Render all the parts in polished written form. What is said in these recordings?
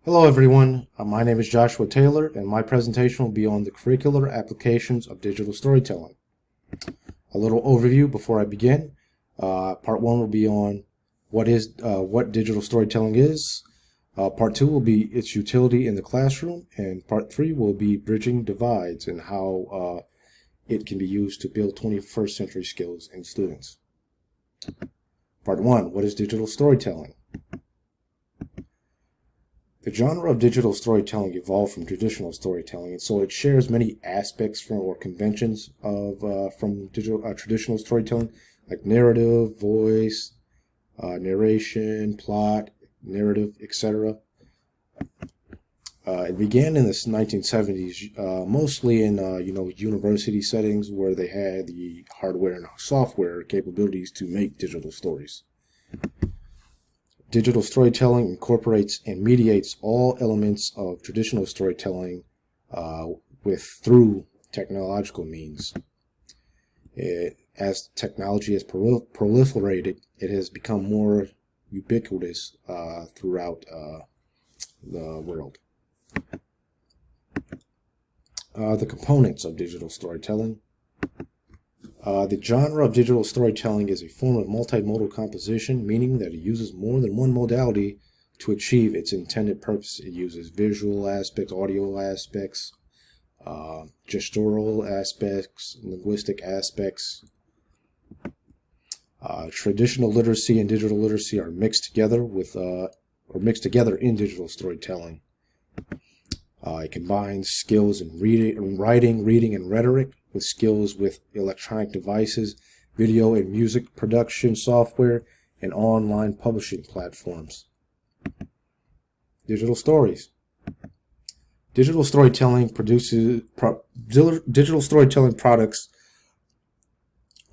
Hello everyone, my name is Joshua Taylor and my presentation will be on the curricular applications of digital storytelling. A little overview before I begin. Part 1 will be on what digital storytelling is. Part 2 will be its utility in the classroom, and Part 3 will be bridging divides and how it can be used to build 21st century skills in students. Part 1, what is digital storytelling? The genre of digital storytelling evolved from traditional storytelling, and so it shares many aspects or conventions of from traditional storytelling, like narrative, voice, narration, plot, narrative, etc. It began in the 1970s, mostly in university settings where they had the hardware and software capabilities to make digital stories. Digital storytelling incorporates and mediates all elements of traditional storytelling through technological means. As technology has proliferated, it has become more ubiquitous throughout the world. The components of digital storytelling. The genre of digital storytelling is a form of multimodal composition, meaning that it uses more than one modality to achieve its intended purpose. It uses visual aspects, audio aspects, gestural aspects, linguistic aspects. Traditional literacy and digital literacy are mixed together in digital storytelling. It combines skills in writing, reading, and rhetoric with skills with electronic devices, video and music production software, and online publishing platforms. Digital stories. Digital storytelling products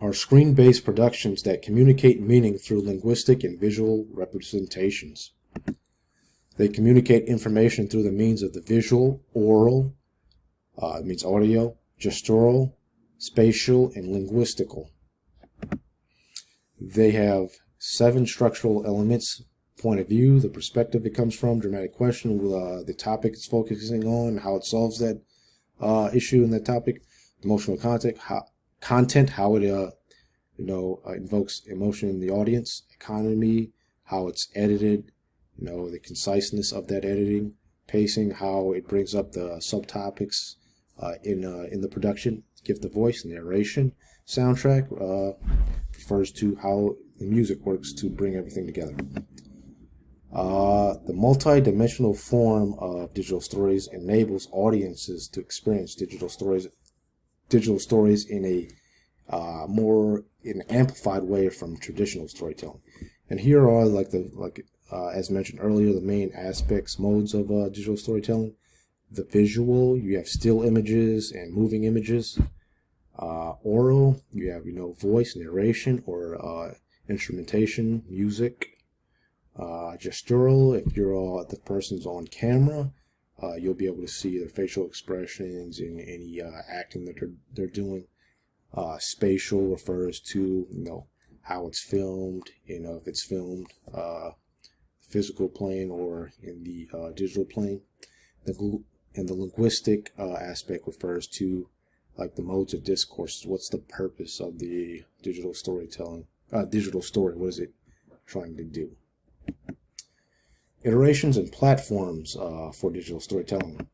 are screen-based productions that communicate meaning through linguistic and visual representations. They communicate information through the means of the visual, oral, it means audio, gestural, spatial, and linguistical. They have 7 structural elements: point of view, the perspective it comes from, dramatic question, the topic it's focusing on, how it solves that issue in that topic, emotional content, how it invokes emotion in the audience, economy, how it's edited, the conciseness of that editing, pacing, how it brings up the subtopics in the production, give the voice, narration, soundtrack refers to how the music works to bring everything together. The multi-dimensional form of digital stories enables audiences to experience digital stories in an amplified way from traditional storytelling. And here are as mentioned earlier, the main modes of digital storytelling. The visual, you have still images and moving images. Oral, you have voice, narration, or instrumentation, music. Gestural, if you're the person's on camera, you'll be able to see their facial expressions and any acting that they're doing. Spatial refers to how it's filmed, if it's filmed physical plane or in the digital plane. And the linguistic aspect refers to the modes of discourse. What's the purpose of the digital storytelling? Digital story, what is it trying to do? Iterations and platforms for digital storytelling.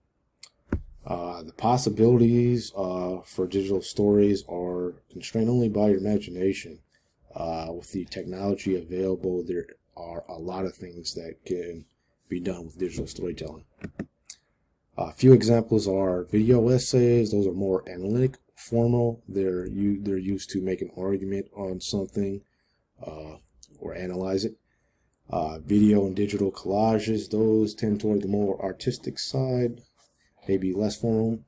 The possibilities for digital stories are constrained only by your imagination. With the technology available, there are a lot of things that can be done with digital storytelling. A few examples are video essays. Those are more analytic, formal. They're used to make an argument on something or analyze it. Video and digital collages, those tend toward the more artistic side, maybe less formal.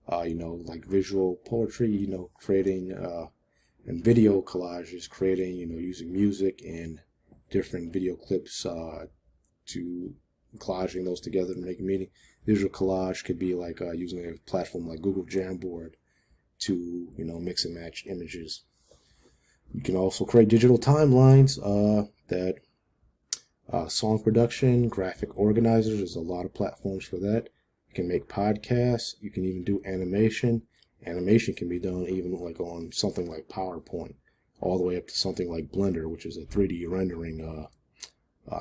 Like visual poetry, creating and video collages, creating, using music and different video clips to collaging those together to make a meaning. Visual collage could be like using a platform like Google Jamboard to mix and match images. You can also create digital timelines that Song production, graphic organizers. There's a lot of platforms for that. You can make podcasts. You can even do animation. Animation can be done even like on something like PowerPoint, all the way up to something like Blender, which is a 3D rendering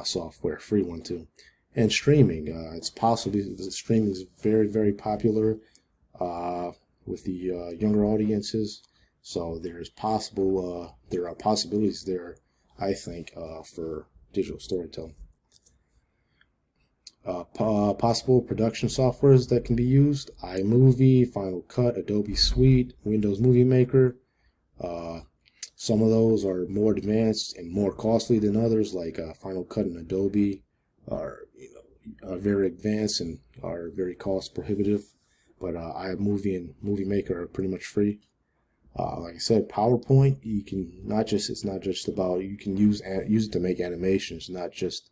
software, free one too. And streaming. It's possible. Streaming is very, very popular with the younger audiences. So there are possibilities there, I think, for digital storytelling. Possible production softwares that can be used: iMovie, Final Cut, Adobe Suite, Windows Movie Maker. Some of those are more advanced and more costly than others, like Final Cut and Adobe are very advanced and are very cost prohibitive. But iMovie and Movie Maker are pretty much free. Like I said, PowerPoint, you can it's not just about, you can use it to make animations, not just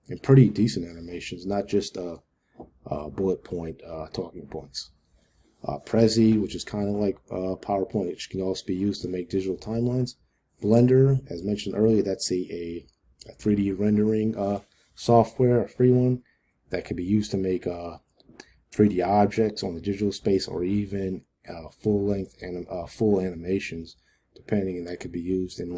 and pretty decent animations, not just bullet point talking points. Prezi, which is kind of like PowerPoint, which can also be used to make digital timelines. Blender, as mentioned earlier, that's a 3D rendering software, a free one that can be used to make 3D objects on the digital space, or even full length and full animations, depending, and that could be used in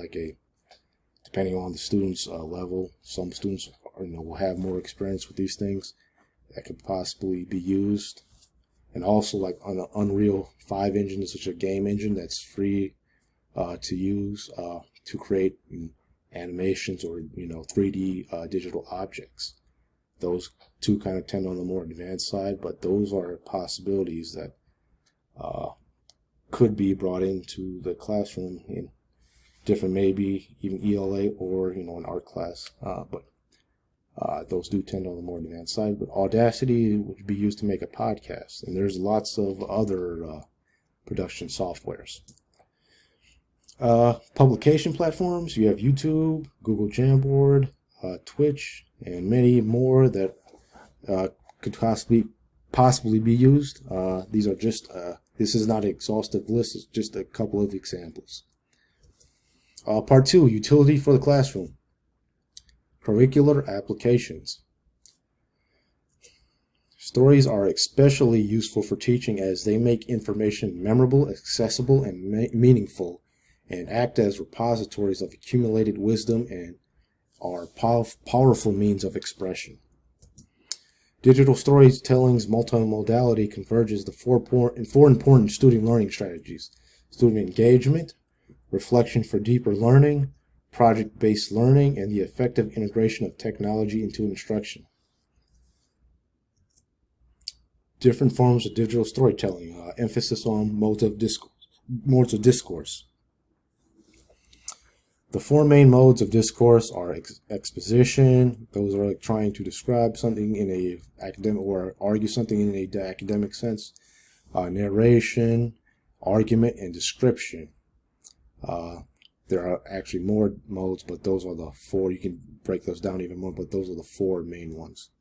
depending on the student's level. Some students will have more experience with these things that could possibly be used. And also like on an Unreal 5 engine, such a game engine that's free to use to create animations or 3D digital objects. Those two kind of tend on the more advanced side, but those are possibilities that could be brought into the classroom in different, maybe even ELA or an art class. But those do tend on the more advanced side. But Audacity would be used to make a podcast, and there's lots of other production softwares. Publication platforms, you have YouTube, Google Jamboard, Twitch, and many more that could possibly be used. These are just this is not an exhaustive list, it's just a couple of examples. Part 2, utility for the classroom. Curricular applications. Stories are especially useful for teaching as they make information memorable, accessible, and meaningful, and act as repositories of accumulated wisdom and are powerful means of expression. Digital storytelling's multimodality converges the four important student learning strategies: student engagement, reflection for deeper learning, project-based learning, and the effective integration of technology into instruction. Different forms of digital storytelling, emphasis on modes of discourse. The four main modes of discourse are exposition. Those are like trying to describe something in a academic or argue something in a academic sense. Narration, argument, and description. There are actually more modes, but those are the four. You can break those down even more, but those are the four main ones.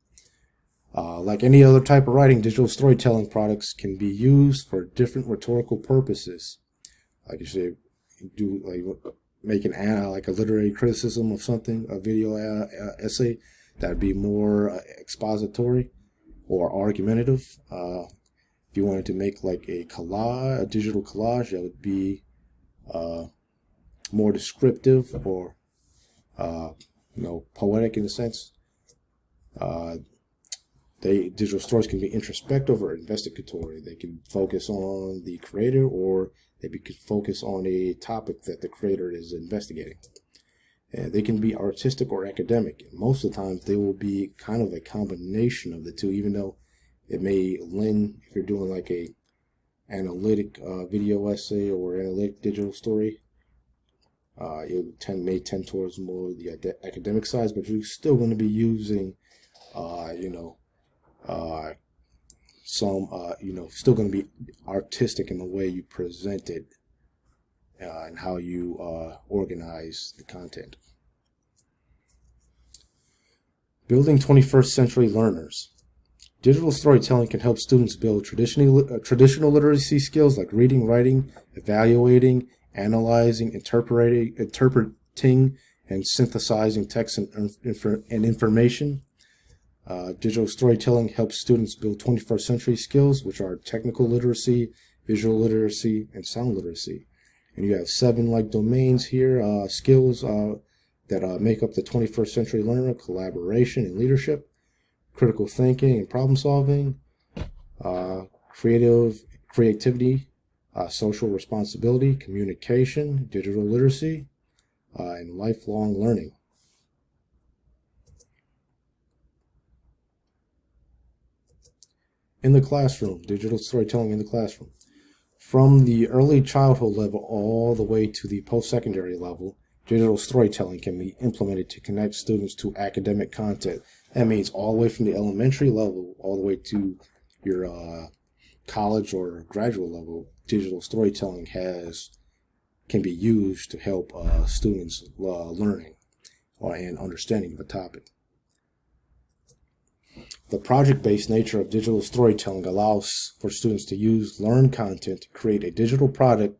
Like any other type of writing, digital storytelling products can be used for different rhetorical purposes. Like you say, make like a literary criticism of something, a video essay, that would be more expository or argumentative. If you wanted to make like a digital collage, that would be more descriptive or poetic in a sense. Digital stories can be introspective or investigatory. They can focus on the creator, or they could focus on a topic that the creator is investigating. And they can be artistic or academic. Most of the times they will be kind of a combination of the two, even though it may lend, if you're doing like a analytic video essay or analytic digital story, it may tend towards more the academic side, but you're still going to be using still going to be artistic in the way you present it and how you organize the content. Building 21st century learners. Digital storytelling can help students build traditional literacy skills like reading, writing, evaluating, analyzing, interpreting, and synthesizing text and information. Digital storytelling helps students build 21st century skills, which are technical literacy, visual literacy, and sound literacy. And you have 7 domains here, skills that make up the 21st century learner: collaboration and leadership, critical thinking and problem solving, creativity, social responsibility, communication, digital literacy, and lifelong learning. In the classroom, digital storytelling in the classroom. From the early childhood level all the way to the post-secondary level, digital storytelling can be implemented to connect students to academic content. That means all the way from the elementary level all the way to your college or graduate level. Digital storytelling can be used to help students learning and understanding of a topic. The project-based nature of digital storytelling allows for students to use learned content to create a digital product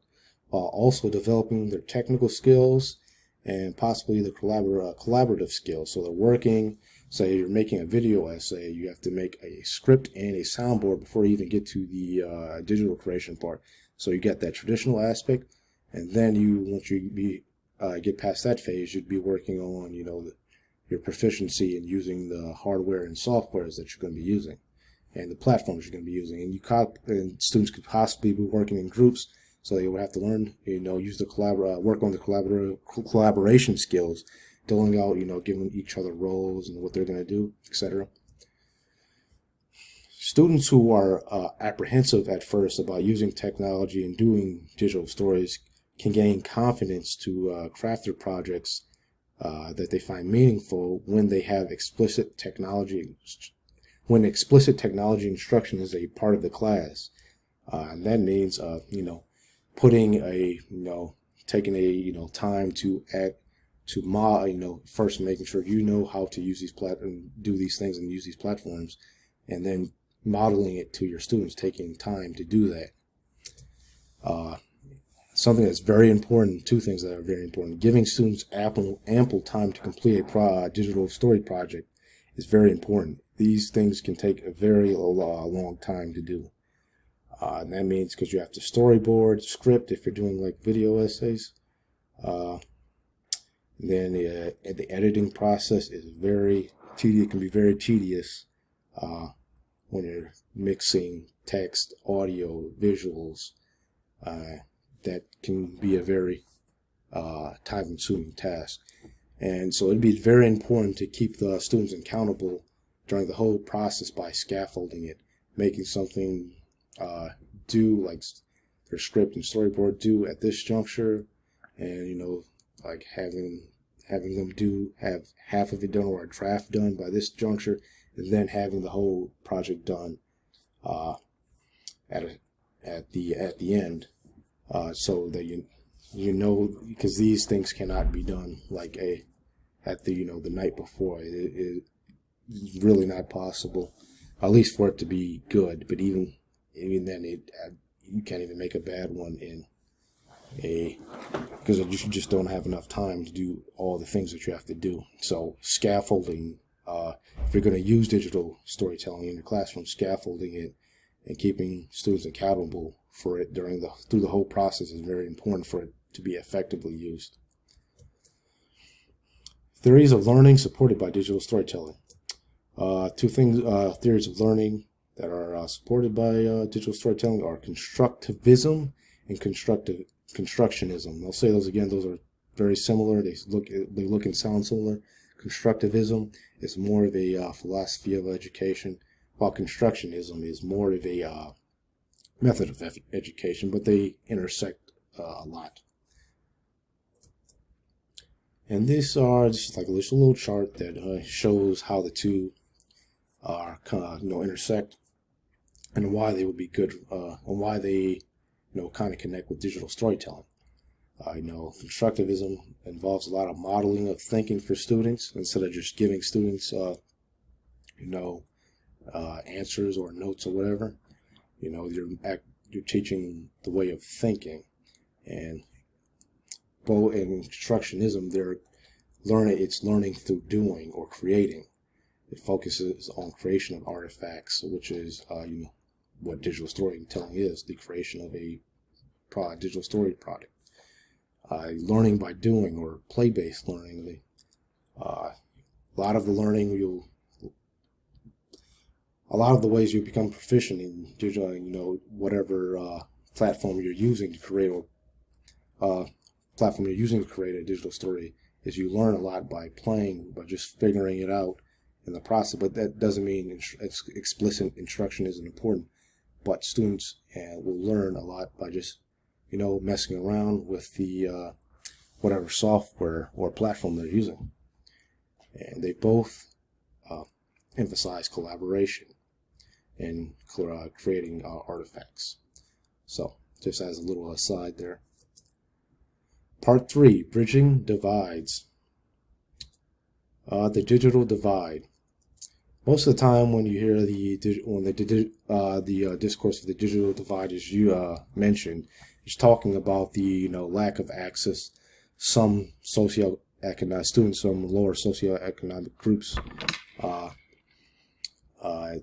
while also developing their technical skills and possibly the collaborative skills. So they're working, say you're making a video essay, you have to make a script and a soundboard before you even get to the digital creation part. So you get that traditional aspect, and then once you get past that phase, you'd be working on, your proficiency in using the hardware and softwares that you're going to be using, and the platforms you're going to be using. And students could possibly be working in groups, so they would have to learn, use work on the collaboration skills, dealing out, giving each other roles and what they're going to do, etc. Students who are apprehensive at first about using technology and doing digital stories can gain confidence to craft their projects that they find meaningful when they have explicit technology instruction is a part of the class. And that means, taking a, time to first making sure how to use these do these things and use these platforms, and then modeling it to your students, taking time to do that. Something that's very important, 2 things that are very important. Giving students ample time to complete a digital story project is very important. These things can take a very long time to do. And that means because you have to storyboard, script if you're doing video essays. Then the editing process is very tedious. It can be very tedious when you're mixing text, audio, visuals. That can be a very time-consuming task. And so it'd be very important to keep the students accountable during the whole process by scaffolding it, making something due, like their script and storyboard due at this juncture, and having them have half of it done or a draft done by this juncture, and then having the whole project done at the end. So that because these things cannot be done the night before. It's really not possible, at least for it to be good. But even then, you can't even make a bad one because you just don't have enough time to do all the things that you have to do. So scaffolding, if you're going to use digital storytelling in your classroom, scaffolding it and keeping students accountable for it through the whole process is very important for it to be effectively used. Theories of learning supported by digital storytelling. 2 theories of learning that are supported by digital storytelling are constructivism and constructionism. I'll say those again. Those are very similar. They look and sound similar. Constructivism is more of a philosophy of education, while constructionism is more of a method of education, but they intersect a lot. And these are just like a little chart that shows how the two are intersect and why they would be good, and why they kind of connect with digital storytelling. Constructivism involves a lot of modeling of thinking for students instead of just giving students answers or notes or whatever. You're teaching the way of thinking, and in constructionism, they're it's learning through doing or creating. It focuses on creation of artifacts, which is what digital storytelling is, the creation of a digital story product. Learning by doing, or play-based learning. A lot of the ways you become proficient in digital, whatever platform you're using to create, or platform you're using to create a digital story, is you learn a lot by playing, by just figuring it out in the process. But that doesn't mean explicit instruction isn't important. But students will learn a lot by just messing around with the whatever software or platform they're using. And they both emphasize collaboration and creating artifacts. So, just as a little aside there. Part 3, Bridging Divides. The digital divide. Most of the time, when you hear the discourse of the digital divide is mentioned, it's talking about the lack of access. Some socioeconomic students from lower socioeconomic groups,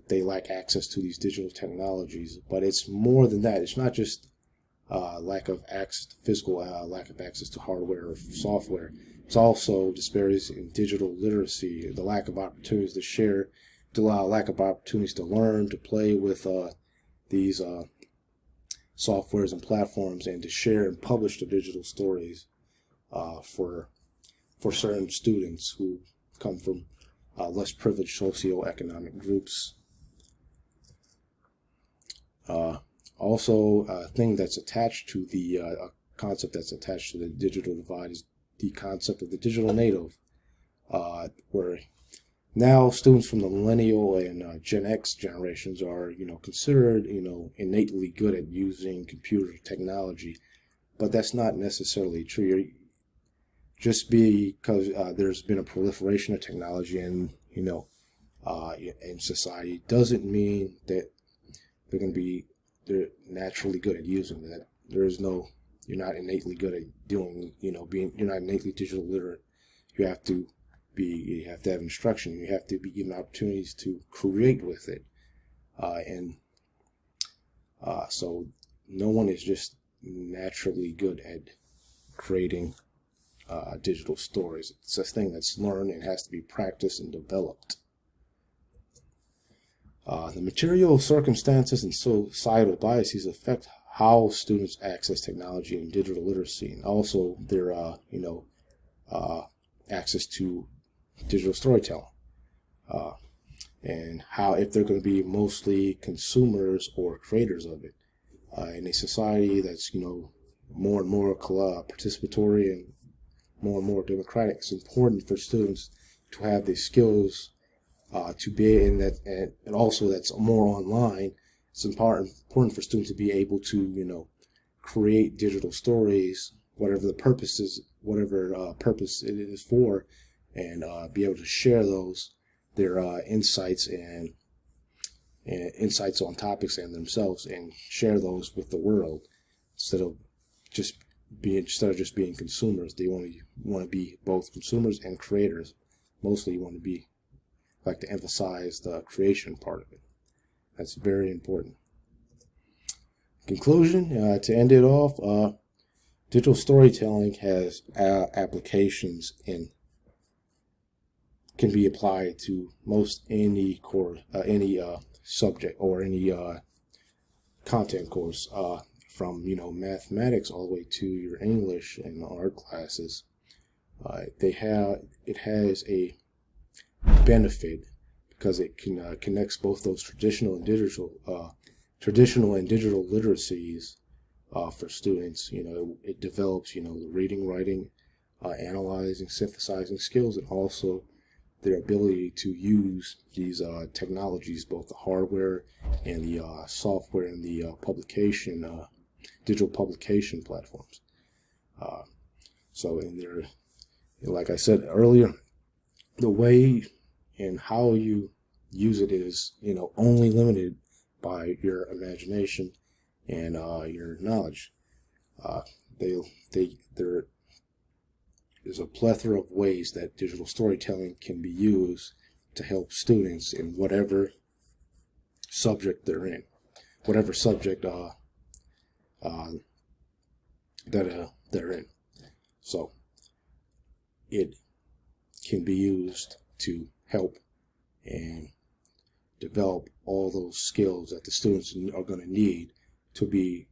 they lack access to these digital technologies. But it's more than that. It's not just lack of access to physical, lack of access to hardware or software. It's also disparities in digital literacy, the lack of opportunities to share, lack of opportunities to learn, to play with these softwares and platforms, and to share and publish the digital stories for certain students who come from less privileged socioeconomic groups. Also, a thing that's attached to the concept that's attached to the digital divide is the concept of the digital native, where now students from the millennial and Gen X generations are, considered, innately good at using computer technology, but that's not necessarily true. Just because there's been a proliferation of technology in society doesn't mean that they're naturally good at using that. You're not innately good at doing, you're not innately digital literate. You have to have instruction. You have to be given opportunities to create with it. So no one is just naturally good at creating digital stories. It's a thing that's learned and has to be practiced and developed. The material circumstances and societal biases affect how students access technology and digital literacy, and also their access to digital storytelling, and how, if they're going to be mostly consumers or creators of it. In a society that's more and more participatory and more democratic, it's important for students to have the skills to be in that, and also that's more online. It's important for students to be able to create digital stories, whatever purpose it is for, and be able to share their insights and insights on topics and themselves, and share those with the world, instead of just being consumers. They want to be both consumers and creators. Mostly, you want to like to emphasize the creation part of it. That's very important. Conclusion, to end it off, digital storytelling has applications and can be applied to most any subject or any content course, from mathematics all the way to your English and art classes. It has a benefit because it connects both those traditional and digital literacies for students. It develops the reading, writing, analyzing, synthesizing skills, and also their ability to use these technologies, both the hardware and the software and the digital publication platforms. So like I said earlier, the way and how you use it is only limited by your imagination and your knowledge. there's a plethora of ways that digital storytelling can be used to help students in whatever subject they're in, whatever subject that they're in. So it can be used to help and develop all those skills that the students are going to need to be,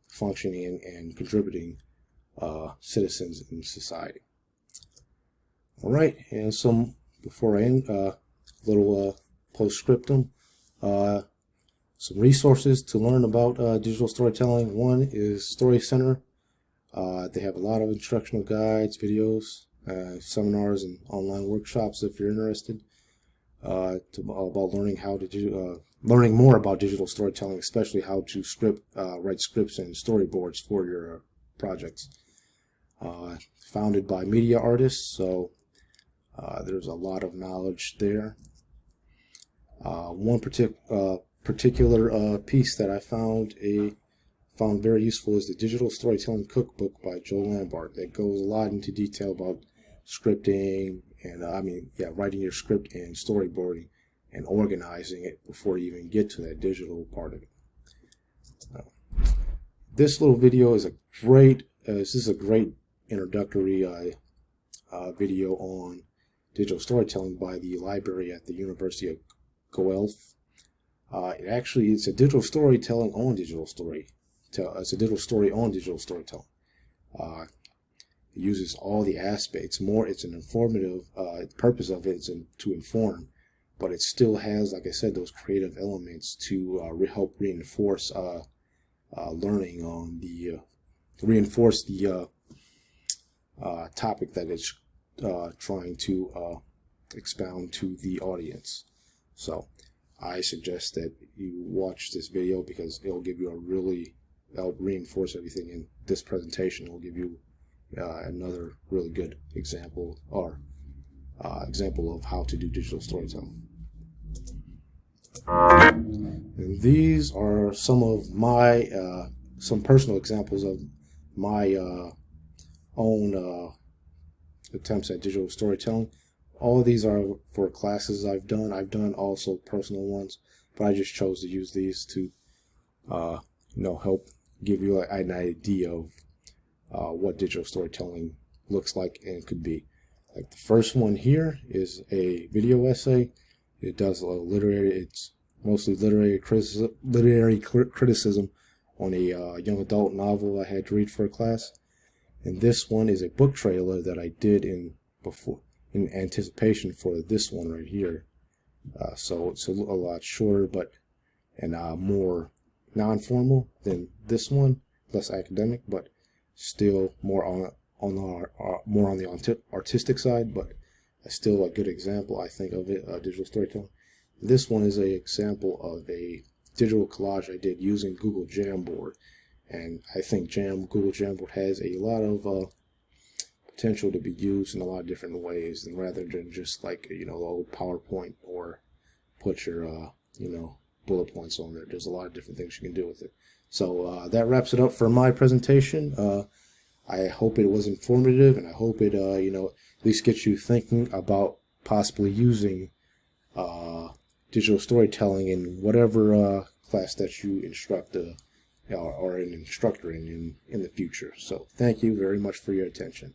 functioning and contributing citizens in society. All right, and some before I end, little postscriptum. Some resources to learn about digital storytelling. One is Story Center. They have a lot of instructional guides, videos, seminars, and online workshops if you're interested about learning more about digital storytelling, especially how to write scripts and storyboards for your projects. Founded by media artists, so there's a lot of knowledge there. One particular piece that I found very useful is the Digital Storytelling Cookbook by Joe Lambert. That goes a lot into detail about scripting and writing your script and storyboarding and organizing it before you even get to that digital part of it. This little video is a great introductory video on digital storytelling by the library at the University of Guelph. It's a digital storytelling on digital story. It's a digital story on digital storytelling. It uses all the aspects. It's an informative. The purpose of it is to inform, but it still has, like I said, those creative elements to help reinforce learning on the topic that it's trying to expound to the audience. So I suggest that you watch this video because it'll help reinforce everything in this presentation. It'll give you another really good example of how to do digital storytelling. And these are some of my some personal examples of my own attempts at digital storytelling. All of these are for classes I've done. I've done also personal ones, but I just chose to use these to help give you an idea of what digital storytelling looks like and could be. Like the first one here is a video essay. It does it's mostly literary criticism on a young adult novel I had to read for a class. And this one is a book trailer that I did in anticipation for this one right here. So it's a lot shorter, and more non-formal than this one, less academic, but still more on the artistic side, but still a good example, I think, of it, digital storytelling. This one is an example of a digital collage I did using Google Jamboard, and I think Google Jamboard has a lot of potential to be used in a lot of different ways, and rather than just like the old PowerPoint or put your bullet points on there. There's a lot of different things you can do with it. So that wraps it up for my presentation. I hope it was informative, and I hope it at least gets you thinking about possibly using digital storytelling in whatever class that you instruct or an instructor in the future. So thank you very much for your attention.